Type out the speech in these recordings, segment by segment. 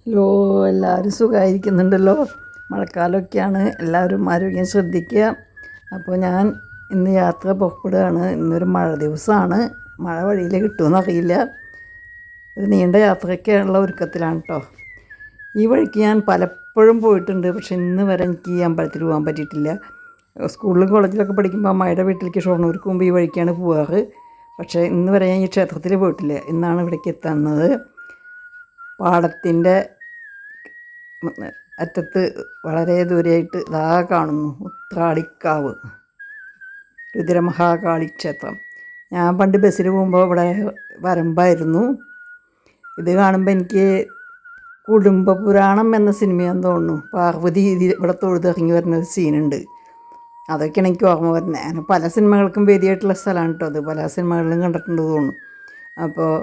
Hello, എല്ലാവരും സുഖമായിരിക്കുന്നുണ്ടല്ലോ. മഴക്കാലമൊക്കെയാണ്, എല്ലാവരും ആരോഗ്യം ശ്രദ്ധിക്കുക. അപ്പോൾ ഞാൻ ഇന്ന് യാത്ര പുറപ്പെടുകയാണ്. ഇന്നൊരു മഴ ദിവസമാണ്. മഴ വഴിയിൽ കിട്ടുമെന്നറിയില്ല. ഒരു നീണ്ട യാത്രയ്ക്കുള്ള ഒരുക്കത്തിലാണ് കേട്ടോ. ഈ വഴിക്ക് ഞാൻ പലപ്പോഴും പോയിട്ടുണ്ട്, പക്ഷെ ഇന്ന് വരെ എനിക്ക് ഈ അമ്പലത്തിൽ പോകാൻ പറ്റിയിട്ടില്ല. സ്കൂളിലും കോളേജിലൊക്കെ പഠിക്കുമ്പോൾ അമ്മയുടെ വീട്ടിലേക്ക് ഷൊർണൂർക്ക് മുമ്പ് ഈ വഴിക്കാണ് പോകാറ്. പക്ഷേ ഇന്ന് വരെ ഞാൻ ഈ ക്ഷേത്രത്തിൽ പോയിട്ടില്ല. ഇന്നാണ് ഇവിടേക്ക് എത്തുന്നത്. പാടത്തിൻ്റെ അറ്റത്ത് വളരെ ദൂരെയായിട്ട് ഇതാ കാണുന്നു ഉത്രാളിക്കാവ് രുദ്രമഹാകാളി ക്ഷേത്രം. ഞാൻ പണ്ട് ബസ്സിൽ പോകുമ്പോൾ ഇവിടെ വരമ്പായിരുന്നു. ഇത് കാണുമ്പോൾ എനിക്ക് കുടുംബപുരാണം എന്ന സിനിമയാണെന്ന് തോന്നുന്നു. പാർവതി ഇവിടെ തൊഴുതിറങ്ങി വരുന്നൊരു സീനുണ്ട്. അതൊക്കെയാണ് എനിക്ക് ഓർമ്മ വരുന്നത്. അങ്ങനെ പല സിനിമകൾക്കും വേദിയായിട്ടുള്ള സ്ഥലമാണ് കേട്ടോ അത്. പല സിനിമകളിലും കണ്ടിട്ടുണ്ട് തോന്നുന്നു. അപ്പോൾ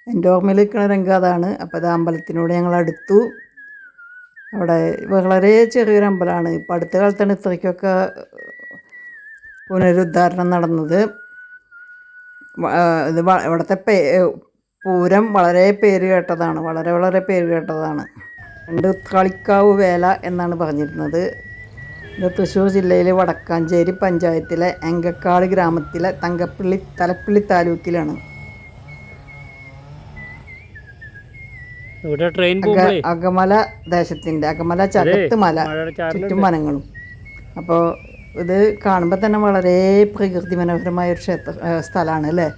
എൻ്റെ ഓർമ്മയിൽ നിൽക്കുന്ന രംഗം അതാണ്. അപ്പോൾ അത് അമ്പലത്തിനോട് ഞങ്ങൾ അടുത്തു. അവിടെ വളരെ ചെറിയൊരു അമ്പലമാണ്. ഇപ്പോൾ അടുത്ത കാലത്താണ് ഇത്രയ്ക്കൊക്കെ പുനരുദ്ധാരണം നടന്നത്. ഇത് ഇവിടുത്തെ പൂരം വളരെ പേര് കേട്ടതാണ്. വളരെ പേര് കേട്ടതാണ്. പണ്ട് ഉത്രാളിക്കാവ് വേല എന്നാണ് പറഞ്ഞിരുന്നത്. ഇത് തൃശ്ശൂർ ജില്ലയിലെ വടക്കാഞ്ചേരി പഞ്ചായത്തിലെ എങ്കക്കാട് ഗ്രാമത്തിലെ തലപ്പള്ളി താലൂക്കിലാണ്. അകമല ദേശത്തിൻ്റെ അകമല ചകത്ത് മല, ചുറ്റും വനങ്ങളും. അപ്പോൾ ഇത് കാണുമ്പോൾ തന്നെ വളരെ പ്രകൃതി മനോഹരമായൊരു സ്ഥലമാണ് അല്ലേ.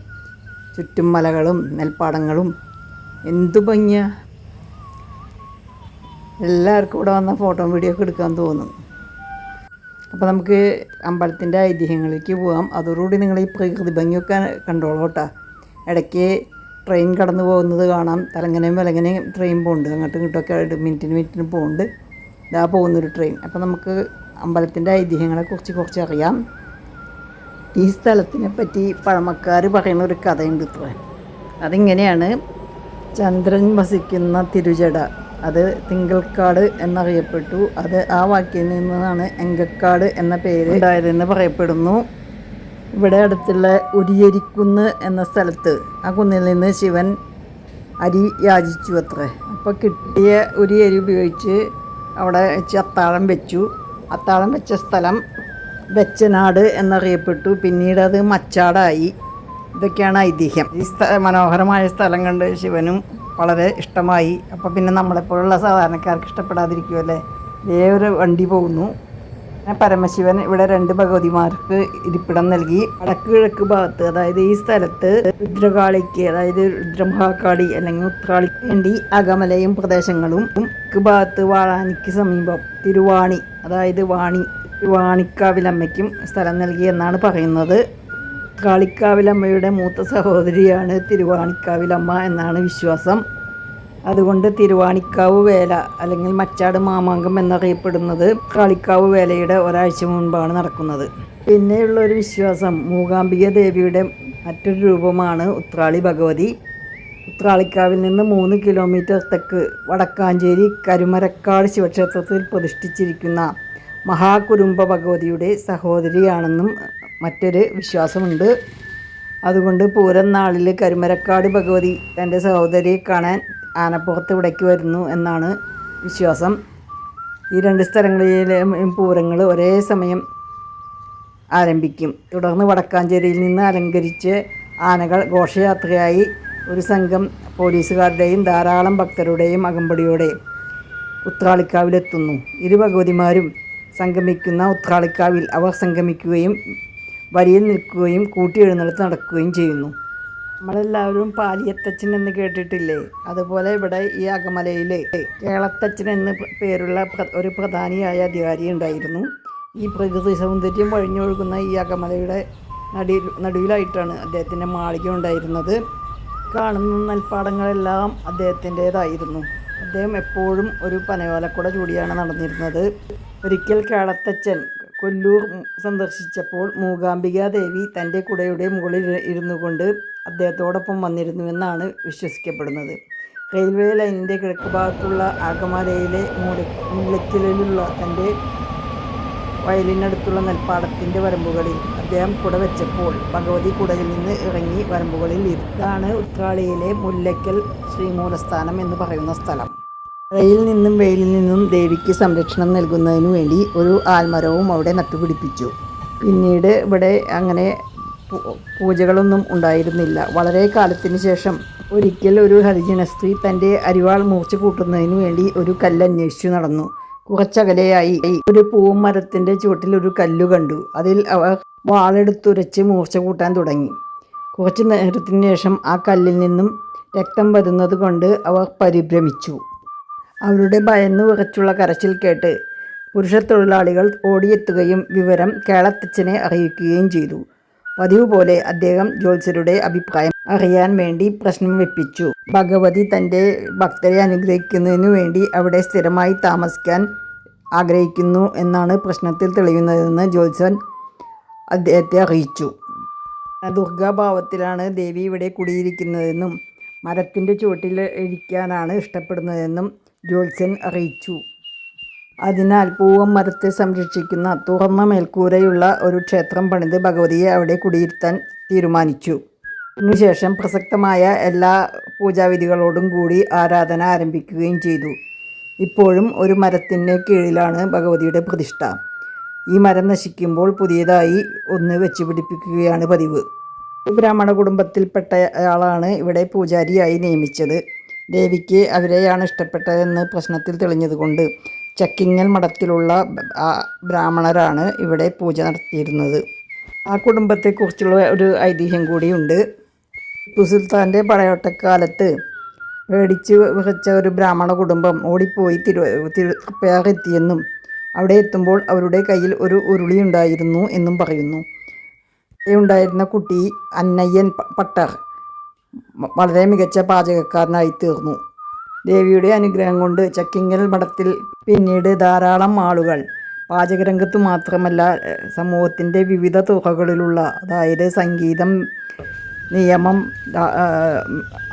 ചുറ്റും മലകളും നെൽപ്പാടങ്ങളും, എന്തു ഭംഗിയാ. എല്ലാവർക്കും ഇവിടെ വന്ന ഫോട്ടോ വീഡിയോ ഒക്കെ എടുക്കാൻ തോന്നും. അപ്പോൾ നമുക്ക് അമ്പലത്തിൻ്റെ ഐതിഹ്യങ്ങളിലേക്ക് പോകാം. അതോടുകൂടി നിങ്ങൾ ഈ പ്രകൃതി ഭംഗിയൊക്കെ കണ്ടോളൂ കേട്ടോ. ഇടയ്ക്ക് ട്രെയിൻ കടന്നു പോകുന്നത് കാണാം. തലങ്ങനെയും വിലങ്ങനെയും ട്രെയിൻ പോകുന്നുണ്ട്. അങ്ങോട്ടും ഇങ്ങോട്ടൊക്കെ മിനിറ്റിന് പോകുന്നുണ്ട്. ഇതാ പോകുന്നൊരു ട്രെയിൻ. അപ്പോൾ നമുക്ക് അമ്പലത്തിൻ്റെ ഐതിഹ്യങ്ങളെക്കുറിച്ച് കുറച്ച് അറിയാം. ഈ സ്ഥലത്തിനെ പറ്റി പഴമക്കാർ പറയുന്ന ഒരു കഥയുണ്ട് ഇത്ര. അതിങ്ങനെയാണ്. ചന്ദ്രൻ വസിക്കുന്ന തിരുജട, അത് തിങ്കൾക്കാട് എന്നറിയപ്പെട്ടു. അത് ആ വാക്കിൽ നിന്നാണ് എങ്കക്കാട് എന്ന പേര് ഉണ്ടായതെന്ന് പറയപ്പെടുന്നു. ഇവിടെ അടുത്തുള്ള ഉരിയരിക്കുന്ന് എന്ന സ്ഥലത്ത് ആ കുന്നിൽ നിന്ന് ശിവൻ അരി യാചിച്ചു അത്രേ. അപ്പോൾ കിട്ടിയ ഉരിയരി ഉപയോഗിച്ച് അവിടെ വെച്ച് അത്താഴം വെച്ചു. അത്താഴം വെച്ച സ്ഥലം വെച്ചനാട് എന്നറിയപ്പെട്ടു. പിന്നീട് അത് മച്ചാടായി. ഇതൊക്കെയാണ് ഐതിഹ്യം. ഈ മനോഹരമായ സ്ഥലം കണ്ട് ശിവനും വളരെ ഇഷ്ടമായി. അപ്പോൾ പിന്നെ നമ്മളെപ്പോലുള്ള സാധാരണക്കാർക്ക് ഇഷ്ടപ്പെടാതിരിക്കുമല്ലേ. വേറൊരു വണ്ടി പോകുന്നു. പരമശിവൻ ഇവിടെ 2 ഭഗവതിമാർക്ക് ഇരിപ്പിടം നൽകി. വടക്ക് കിഴക്ക് ഭാഗത്ത്, അതായത് ഈ സ്ഥലത്ത് രുദ്രകാളിക്ക്, അതായത് രുദ്രമഹാകാളി അല്ലെങ്കിൽ ഉത്രാളിക്ക് വേണ്ടി അകമലയും പ്രദേശങ്ങളും, തെക്ക് ഭാഗത്ത് വാഴാനിക്ക് സമീപം തിരുവാണി, അതായത് തിരുവാണിക്കാവിലമ്മയ്ക്കും സ്ഥലം നൽകി എന്നാണ് പറയുന്നത്. ഉത്രാളിക്കാവിലമ്മയുടെ മൂത്ത സഹോദരിയാണ് തിരുവാണിക്കാവിലമ്മ എന്നാണ് വിശ്വാസം. അതുകൊണ്ട് തിരുവാണിക്കാവ് വേല അല്ലെങ്കിൽ മച്ചാട് മാമാങ്കം എന്നറിയപ്പെടുന്നത് ഉത്രാളിക്കാവ് വേലയുടെ ഒരാഴ്ച മുൻപാണ് നടക്കുന്നത്. പിന്നെയുള്ളൊരു വിശ്വാസം മൂകാംബിക ദേവിയുടെ മറ്റൊരു രൂപമാണ് ഉത്രാളി ഭഗവതി. ഉത്രാളിക്കാവിൽ നിന്ന് 3 കിലോമീറ്റർ തെക്ക് വടക്കാഞ്ചേരി കരുമരക്കാട് ശിവക്ഷേത്രത്തിൽ പ്രതിഷ്ഠിച്ചിരിക്കുന്ന മഹാകുരുംബ ഭഗവതിയുടെ സഹോദരിയാണെന്നും മറ്റൊരു വിശ്വാസമുണ്ട്. അതുകൊണ്ട് പൂരം നാളിൽ കരുമരക്കാട് ഭഗവതി തൻ്റെ സഹോദരിയെ കാണാൻ ആനപ്പുറത്ത് ഇവിടേക്ക് വരുന്നു എന്നാണ് വിശ്വാസം. ഈ 2 സ്ഥലങ്ങളിലെ പൂരങ്ങൾ ഒരേ സമയം ആരംഭിക്കും. തുടർന്ന് വടക്കാഞ്ചേരിയിൽ നിന്ന് അലങ്കരിച്ച് ആനകൾ ഘോഷയാത്രയായി ഒരു സംഘം പോലീസുകാരുടെയും ധാരാളം ഭക്തരുടെയും അകമ്പടിയോടെ ഉത്രാളിക്കാവിലെത്തുന്നു. ഇരു ഭഗവതിമാരും സംഗമിക്കുന്ന ഉത്രാളിക്കാവിൽ അവർ സംഗമിക്കുകയും വരിയിൽ നിൽക്കുകയും കൂട്ടി എഴുന്നള്ളത്ത് നടക്കുകയും ചെയ്യുന്നു. നമ്മളെല്ലാവരും പാലിയത്തച്ഛൻ എന്ന് കേട്ടിട്ടില്ലേ? അതുപോലെ ഇവിടെ ഈ അകമലയിൽ കേളത്തച്ഛൻ എന്ന് പേരുള്ള ഒരു പ്രധാനിയായ അധികാരി ഉണ്ടായിരുന്നു. ഈ പ്രകൃതി സൗന്ദര്യം വഴിഞ്ഞൊഴുകുന്ന ഈ അകമലയുടെ നടുവിലായിട്ടാണ് അദ്ദേഹത്തിൻ്റെ മാളിക ഉണ്ടായിരുന്നത്. കാണുന്ന നെൽപ്പാടങ്ങളെല്ലാം അദ്ദേഹത്തിൻ്റേതായിരുന്നു. അദ്ദേഹം എപ്പോഴും ഒരു പനയോലക്കുട ചൂടിയാണ് നടന്നിരുന്നത്. ഒരിക്കൽ കേളത്തച്ഛൻ കൊല്ലൂർ സന്ദർശിച്ചപ്പോൾ മൂകാംബിക ദേവി തൻ്റെ കുടയുടെ മുകളിൽ ഇരുന്നു കൊണ്ട് അദ്ദേഹത്തോടൊപ്പം വന്നിരുന്നുവെന്നാണ് വിശ്വസിക്കപ്പെടുന്നത്. റെയിൽവേ ലൈനിൻ്റെ കിഴക്ക് ഭാഗത്തുള്ള അകമലയിലെ മൂലയ്ക്കലിലുള്ള തൻ്റെ വയലിനടുത്തുള്ള നെൽപ്പാടത്തിൻ്റെ വരമ്പുകളിൽ അദ്ദേഹം കുട വെച്ചപ്പോൾ ഭഗവതി കുടയിൽ നിന്ന് ഇറങ്ങി വരമ്പുകളിൽ ഇതാണ് ഉത്രാളിയിലെ മുല്ലയ്ക്കൽ ശ്രീമൂലസ്ഥാനം എന്ന് പറയുന്ന സ്ഥലം. മഴയിൽ നിന്നും വെയിലിൽ നിന്നും ദേവിക്ക് സംരക്ഷണം നൽകുന്നതിനു വേണ്ടി ഒരു ആൽമരവും അവിടെ നട്ടുപിടിപ്പിച്ചു. പിന്നീട് ഇവിടെ അങ്ങനെ പൂജകളൊന്നും ഉണ്ടായിരുന്നില്ല. വളരെ കാലത്തിന് ശേഷം ഒരിക്കൽ ഒരു ഹരിജന സ്ത്രീ തൻ്റെ അരിവാൾ മൂർച്ച കൂട്ടുന്നതിനു വേണ്ടി ഒരു കല്ല് അന്വേഷിച്ചു നടന്നു. കുറച്ചകലെയായി ഒരു പൂമരത്തിൻ്റെ ചുവട്ടിൽ ഒരു കല്ലു കണ്ടു. അതിൽ അവർ വാളെടുത്തുരച്ച് മൂർച്ച കൂട്ടാൻ തുടങ്ങി. കുറച്ചു നേരത്തിന് ശേഷം ആ കല്ലിൽ നിന്നും രക്തം വരുന്നത് കൊണ്ട് അവർ പരിഭ്രമിച്ചു. അവരുടെ ഭയന്ന് വിറച്ചുള്ള കരച്ചിൽ കേട്ട് പുരുഷ തൊഴിലാളികൾ ഓടിയെത്തുകയും വിവരം കേളത്തച്ഛനെ അറിയിക്കുകയും ചെയ്തു. പതിവ് പോലെ അദ്ദേഹം ജ്യോത്സ്യരുടെ അഭിപ്രായം അറിയാൻ വേണ്ടി പ്രശ്നം വെപ്പിച്ചു. ഭഗവതി തൻ്റെ ഭക്തരെ അനുഗ്രഹിക്കുന്നതിനു വേണ്ടി അവിടെ സ്ഥിരമായി താമസിക്കാൻ ആഗ്രഹിക്കുന്നു എന്നാണ് പ്രശ്നത്തിൽ തെളിയുന്നതെന്ന് ജ്യോത്സ്യൻ അദ്ദേഹത്തെ അറിയിച്ചു. ദുർഗാഭാവത്തിലാണ് ദേവി ഇവിടെ കുടിയിരിക്കുന്നതെന്നും മരത്തിൻ്റെ ചുവട്ടിൽ ഇരിക്കാനാണ് ഇഷ്ടപ്പെടുന്നതെന്നും ജ്യോത്സ്യൻ അറിയിച്ചു. അതിനാൽ പൂവം മരത്തെ സംരക്ഷിക്കുന്ന തുറന്ന മേൽക്കൂരയുള്ള ഒരു ക്ഷേത്രം പണിത് ഭഗവതിയെ അവിടെ കുടിയിരുത്താൻ തീരുമാനിച്ചു. ഇതിനുശേഷം പ്രസക്തമായ എല്ലാ പൂജാവിധികളോടും കൂടി ആരാധന ആരംഭിക്കുകയും ചെയ്തു. ഇപ്പോഴും ഒരു മരത്തിന് കീഴിലാണ് ഭഗവതിയുടെ പ്രതിഷ്ഠ. ഈ മരം നശിക്കുമ്പോൾ പുതിയതായി ഒന്ന് വെച്ച് പിടിപ്പിക്കുകയാണ് പതിവ്. ബ്രാഹ്മണ കുടുംബത്തിൽപ്പെട്ടയാളാണ് ഇവിടെ പൂജാരിയായി നിയമിച്ചത്. ദേവിക്ക് അവരെയാണ് ഇഷ്ടപ്പെട്ടതെന്ന് പ്രശ്നത്തിൽ തെളിഞ്ഞതുകൊണ്ട് ചക്കിങ്ങൽ മഠത്തിലുള്ള ബ്രാഹ്മണരാണ് ഇവിടെ പൂജ നടത്തിയിരുന്നത്. ആ കുടുംബത്തെക്കുറിച്ചുള്ള ഒരു ഐതിഹ്യം കൂടിയുണ്ട്. ടിപ്പു സുൽത്താൻ്റെ പടയോട്ടക്കാലത്ത് പേടിച്ച് വിറച്ച ഒരു ബ്രാഹ്മണ കുടുംബം ഓടിപ്പോയി തൃപ്പയാറെത്തിയെന്നും അവിടെ എത്തുമ്പോൾ അവരുടെ കയ്യിൽ ഒരു ഉരുളി ഉണ്ടായിരുന്നു എന്നും പറയുന്നു. ഉണ്ടായിരുന്ന കുട്ടി അന്നയ്യൻ പട്ടർ വളരെ മികച്ച പാചകക്കാരനായി തീർന്നു. ദേവിയുടെ അനുഗ്രഹം കൊണ്ട് ചക്കിങ്ങൽ മഠത്തിൽ പിന്നീട് ധാരാളം ആളുകൾ പാചകരംഗത്ത് മാത്രമല്ല സമൂഹത്തിൻ്റെ വിവിധ തുറകളിലുള്ള, അതായത് സംഗീതം, നിയമം,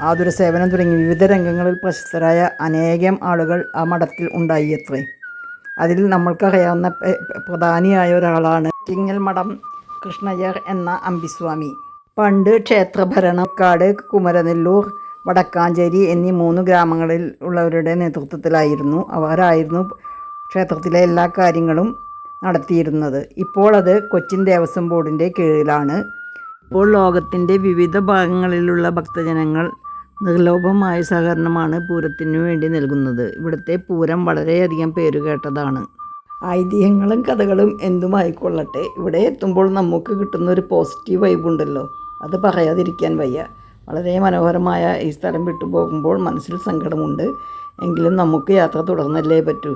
ആതുര സേവനം തുടങ്ങി വിവിധ രംഗങ്ങളിൽ പ്രശസ്തരായ അനേകം ആളുകൾ ആ മഠത്തിൽ ഉണ്ടായിയത്രേ. അതിൽ നമ്മൾക്കറിയാവുന്ന പ്രധാനിയായ ഒരാളാണ് ചക്കിങ്ങൽ മഠം കൃഷ്ണയ്യർ എന്ന അമ്പിസ്വാമി. പണ്ട് ക്ഷേത്രഭരണക്കാട് കുമരനെല്ലൂർ, വടക്കാഞ്ചേരി എന്നീ 3 ഗ്രാമങ്ങളിൽ ഉള്ളവരുടെ നേതൃത്വത്തിലായിരുന്നു. അവരായിരുന്നു ക്ഷേത്രത്തിലെ എല്ലാ കാര്യങ്ങളും നടത്തിയിരുന്നത്. ഇപ്പോൾ അത് കൊച്ചിൻ ദേവസ്വം ബോർഡിൻ്റെ കീഴിലാണ്. ഇപ്പോൾ ലോകത്തിൻ്റെ വിവിധ ഭാഗങ്ങളിലുള്ള ഭക്തജനങ്ങൾ നിർലോഭമായ സഹകരണമാണ് പൂരത്തിനു വേണ്ടി നൽകുന്നത്. ഇവിടുത്തെ പൂരം വളരെയധികം പേരുകേട്ടതാണ്. ഐതിഹ്യങ്ങളും കഥകളും എന്തുമായിക്കൊള്ളട്ടെ, ഇവിടെ എത്തുമ്പോൾ നമുക്ക് കിട്ടുന്നൊരു പോസിറ്റീവ് വൈബുണ്ടല്ലോ, അത് പറയാതിരിക്കാൻ വയ്യ. വളരെ മനോഹരമായ ഈ സ്ഥലം വിട്ടു പോകുമ്പോൾ മനസ്സിൽ സങ്കടമുണ്ട്. എങ്കിലും നമുക്ക് യാത്ര തുടർന്നല്ലേ പറ്റൂ.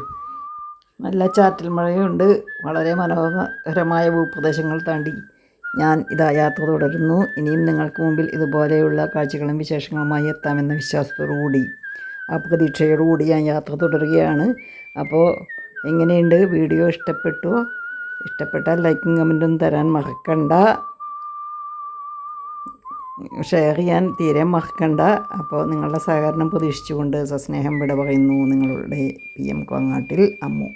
നല്ല ചാറ്റൽ മഴയുണ്ട്. വളരെ മനോഹരമായ ഭൂപ്രദേശങ്ങൾ താണ്ടി ഞാൻ യാത്ര തുടരുന്നു. ഇനിയും നിങ്ങൾക്ക് മുമ്പിൽ ഇതുപോലെയുള്ള കാഴ്ചകളും വിശേഷങ്ങളുമായി എത്താമെന്ന വിശ്വാസത്തോടുകൂടി, ആ പ്രതീക്ഷയോടുകൂടി ഞാൻ യാത്ര തുടരുകയാണ്. അപ്പോൾ എങ്ങനെയുണ്ട്? വീഡിയോ ഇഷ്ടപ്പെട്ടാൽ ലൈക്കും കമൻറ്റും തരാൻ മറക്കണ്ട. ഷെയർ ചെയ്യാൻ തീരെ മറക്കണ്ട. അപ്പോൾ നിങ്ങളുടെ സഹകരണം പ്രതീക്ഷിച്ചുകൊണ്ട് സസ്നേഹം വിട പറയുന്നു. നിങ്ങളുടെ PM കോങ്ങാട്ടിൽ അമ്മു.